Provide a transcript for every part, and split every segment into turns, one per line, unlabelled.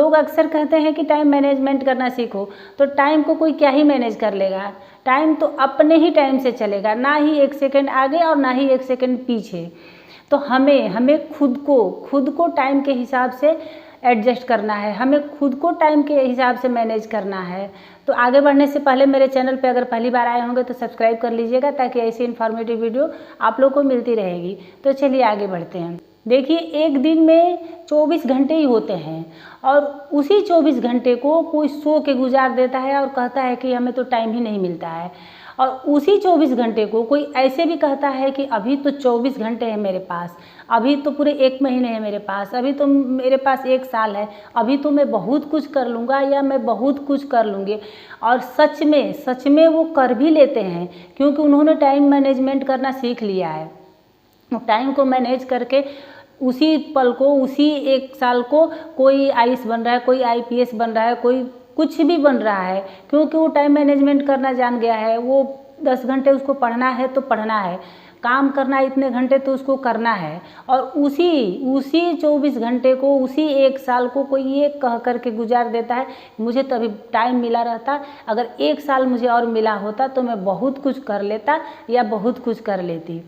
लोग अक्सर कहते हैं कि टाइम मैनेजमेंट करना सीखो, तो टाइम को कोई क्या ही मैनेज कर लेगा। टाइम तो अपने ही टाइम से चलेगा, ना ही 1 सेकंड आगे और ना ही 1 सेकंड पीछे। तो हमें खुद को टाइम के हिसाब से एडजस्ट करना है, हमें खुद को टाइम के हिसाब से मैनेज करना है। तो आगे बढ़ने से पहले मेरे चैनल पे अगर पहली बार आए होंगे तो सब्सक्राइब कर लीजिएगा, ताकि ऐसी इन्फॉर्मेटिव वीडियो आप लोग को मिलती रहेगी। तो चलिए आगे बढ़ते हैं। देखिए, एक दिन में 24 घंटे ही होते हैं, और उसी 24 घंटे को कोई सो के गुजार देता है और कहता है कि हमें तो टाइम ही नहीं मिलता है। और उसी 24 घंटे को कोई ऐसे भी कहता है कि अभी तो 24 घंटे है मेरे पास, अभी तो पूरे 1 महीने है मेरे पास, अभी तो मेरे पास 1 साल है, अभी तो मैं बहुत कुछ कर लूँगा या मैं बहुत कुछ कर लूँगी। और सच में वो कर भी लेते हैं, क्योंकि उन्होंने टाइम मैनेजमेंट करना सीख लिया है। टाइम को मैनेज करके उसी पल को, उसी 1 साल को कोई आईएएस बन रहा है, कोई आईपीएस बन रहा है, कोई कुछ भी बन रहा है, क्योंकि वो टाइम मैनेजमेंट करना जान गया है। वो 10 घंटे उसको पढ़ना है तो पढ़ना है, काम करना है इतने घंटे तो उसको करना है। और उसी 24 घंटे को, उसी 1 साल को कोई ये कह कर के गुजार देता है, मुझे तभी टाइम मिला रहता, अगर 1 साल मुझे और मिला होता तो मैं बहुत कुछ कर लेता या बहुत कुछ कर लेती।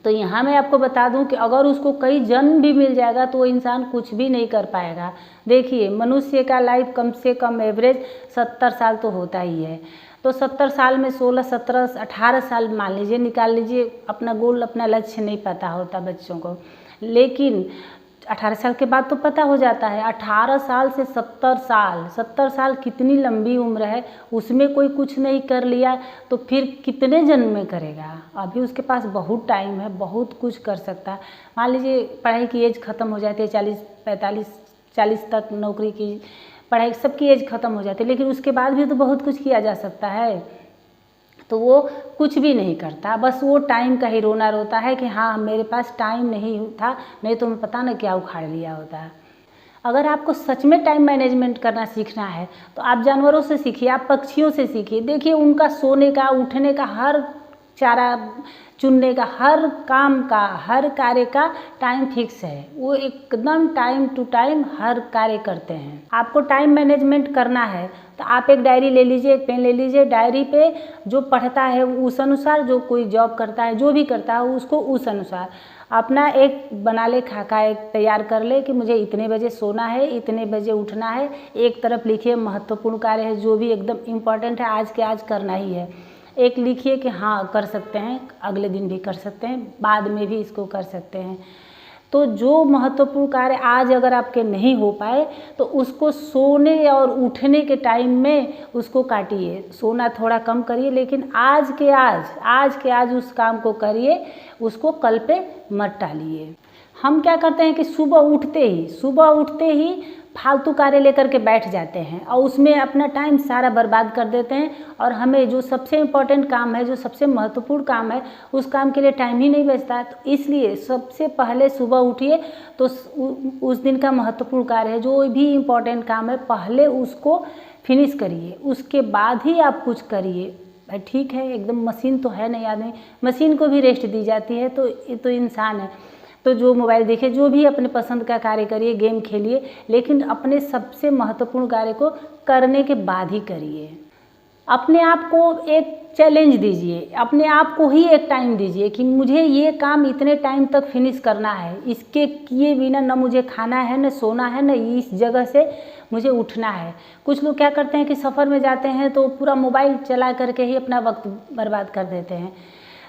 तो यहाँ मैं आपको बता दूं कि अगर उसको कई जन्म भी मिल जाएगा तो वो इंसान कुछ भी नहीं कर पाएगा। देखिए, मनुष्य का लाइफ कम से कम एवरेज 70 साल तो होता ही है। तो 70 साल में 16, 17, 18 साल मान लीजिए, निकाल लीजिए। अपना गोल, अपना लक्ष्य नहीं पता होता बच्चों को, लेकिन 18 साल के बाद तो पता हो जाता है। 18 साल से 70 साल कितनी लंबी उम्र है। उसमें कोई कुछ नहीं कर लिया तो फिर कितने जन्म में करेगा। अभी उसके पास बहुत टाइम है, बहुत कुछ कर सकता है। मान लीजिए पढ़ाई की एज ख़त्म हो जाती है, 40 तक नौकरी की पढ़ाई, सबकी एज ख़त्म हो जाती है, लेकिन उसके बाद भी तो बहुत कुछ किया जा सकता है। तो वो कुछ भी नहीं करता, बस वो टाइम का ही रोना रोता है कि हाँ मेरे पास टाइम नहीं था, नहीं तो मैं पता ना क्या उखाड़ लिया होता। अगर आपको सच में टाइम मैनेजमेंट करना सीखना है तो आप जानवरों से सीखिए, आप पक्षियों से सीखिए। देखिए, उनका सोने का, उठने का, हर चारा चुनने का, हर काम का, हर कार्य का टाइम फिक्स है। वो एकदम टाइम टू टाइम हर कार्य करते हैं। आपको टाइम मैनेजमेंट करना है तो आप एक डायरी ले लीजिए, एक पेन ले लीजिए। डायरी पे जो पढ़ता है उस अनुसार, जो कोई जॉब करता है, जो भी करता है उसको उस अनुसार अपना एक बना ले, खाका एक तैयार कर ले कि मुझे इतने बजे सोना है, इतने बजे उठना है। एक तरफ लिखिए महत्वपूर्ण कार्य है, जो भी एकदम इम्पॉर्टेंट है, आज के आज करना ही है। एक लिखिए कि हाँ कर सकते हैं, अगले दिन भी कर सकते हैं, बाद में भी इसको कर सकते हैं। तो जो महत्वपूर्ण कार्य आज अगर आपके नहीं हो पाए तो उसको सोने और उठने के टाइम में उसको काटिए। सोना थोड़ा कम करिए, लेकिन आज के आज उस काम को करिए, उसको कल पे मत टालिए। हम क्या करते हैं कि सुबह उठते ही फालतू कार्य लेकर के बैठ जाते हैं और उसमें अपना टाइम सारा बर्बाद कर देते हैं। और हमें जो सबसे इम्पोर्टेंट काम है, जो सबसे महत्वपूर्ण काम है, उस काम के लिए टाइम ही नहीं बचता है। तो इसलिए सबसे पहले सुबह उठिए, तो उस दिन का महत्वपूर्ण कार्य है, जो भी इम्पोर्टेंट काम है, पहले उसको फिनिश करिए, उसके बाद ही आप कुछ करिए। भाई ठीक है, एकदम मशीन तो है नहीं आदमी, मशीन को भी रेस्ट दी जाती है, तो ये तो इंसान है। तो जो मोबाइल देखिए, जो भी अपने पसंद का कार्य करिए, गेम खेलिए, लेकिन अपने सबसे महत्वपूर्ण कार्य को करने के बाद ही करिए। अपने आप को एक चैलेंज दीजिए, अपने आप को ही एक टाइम दीजिए कि मुझे ये काम इतने टाइम तक फिनिश करना है, इसके किए बिना न मुझे खाना है, न सोना है, न इस जगह से मुझे उठना है। कुछ लोग क्या करते हैं कि सफ़र में जाते हैं तो पूरा मोबाइल चला करके ही अपना वक्त बर्बाद कर देते हैं।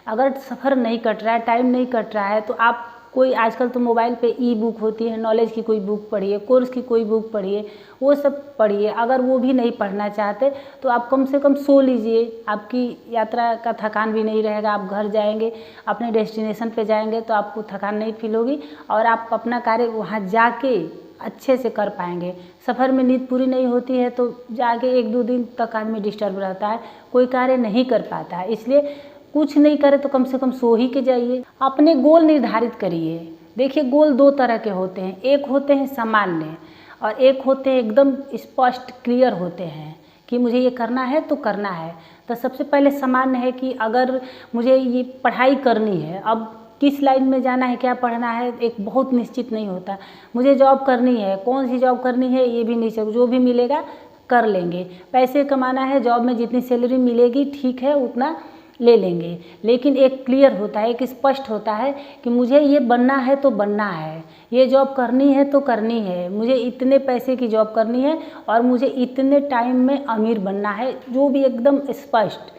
अगर सफ़र नहीं कट रहा है, टाइम नहीं कट रहा है, तो आप कोई, आजकल तो मोबाइल पे ई बुक होती है, नॉलेज की कोई बुक पढ़िए, कोर्स की कोई बुक पढ़िए, वो सब पढ़िए। अगर वो भी नहीं पढ़ना चाहते तो आप कम से कम सो लीजिए, आपकी यात्रा का थकान भी नहीं रहेगा। आप घर जाएंगे, अपने डेस्टिनेशन पे जाएंगे तो आपको थकान नहीं फील होगी और आप अपना कार्य वहाँ जाके अच्छे से कर पाएंगे। सफ़र में नींद पूरी नहीं होती है तो जाके 1-2 दिन तक आदमी डिस्टर्ब रहता है, कोई कार्य नहीं कर पाता है। इसलिए कुछ नहीं करे तो कम से कम सो ही के जाइए। अपने गोल निर्धारित करिए। देखिए, गोल 2 तरह के होते हैं, एक होते हैं सामान्य और एक होते हैं एकदम स्पष्ट क्लियर होते हैं कि मुझे ये करना है तो करना है। तो सबसे पहले सामान्य है कि अगर मुझे ये पढ़ाई करनी है, अब किस लाइन में जाना है, क्या पढ़ना है, एक बहुत निश्चित नहीं होता। मुझे जॉब करनी है, कौन सी जॉब करनी है ये भी नहीं, जो भी मिलेगा कर लेंगे। पैसे कमाना है, जॉब में जितनी सैलरी मिलेगी ठीक है उतना ले लेंगे, लेकिन एक क्लियर होता है, एक स्पष्ट होता है कि मुझे ये बनना है तो बनना है, ये जॉब करनी है तो करनी है, मुझे इतने पैसे की जॉब करनी है और मुझे इतने टाइम में अमीर बनना है, जो भी एकदम स्पष्ट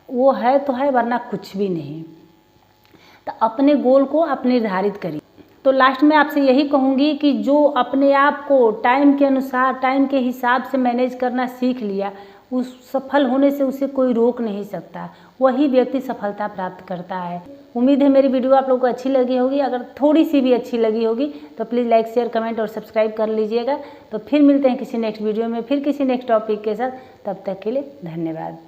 वो है तो है, वरना कुछ भी नहीं। तो अपने गोल को आप निर्धारित करिए। तो लास्ट में आपसे यही कहूँगी कि जो अपने आप को टाइम के अनुसार, टाइम के हिसाब से मैनेज करना सीख लिया, उस सफल होने से उसे कोई रोक नहीं सकता, वही व्यक्ति सफलता प्राप्त करता है। उम्मीद है मेरी वीडियो आप लोगों को अच्छी लगी होगी। अगर थोड़ी सी भी अच्छी लगी होगी तो प्लीज़ लाइक, शेयर, कमेंट और सब्सक्राइब कर लीजिएगा। तो फिर मिलते हैं किसी नेक्स्ट वीडियो में, फिर किसी नेक्स्ट टॉपिक के साथ। तब तक के लिए धन्यवाद।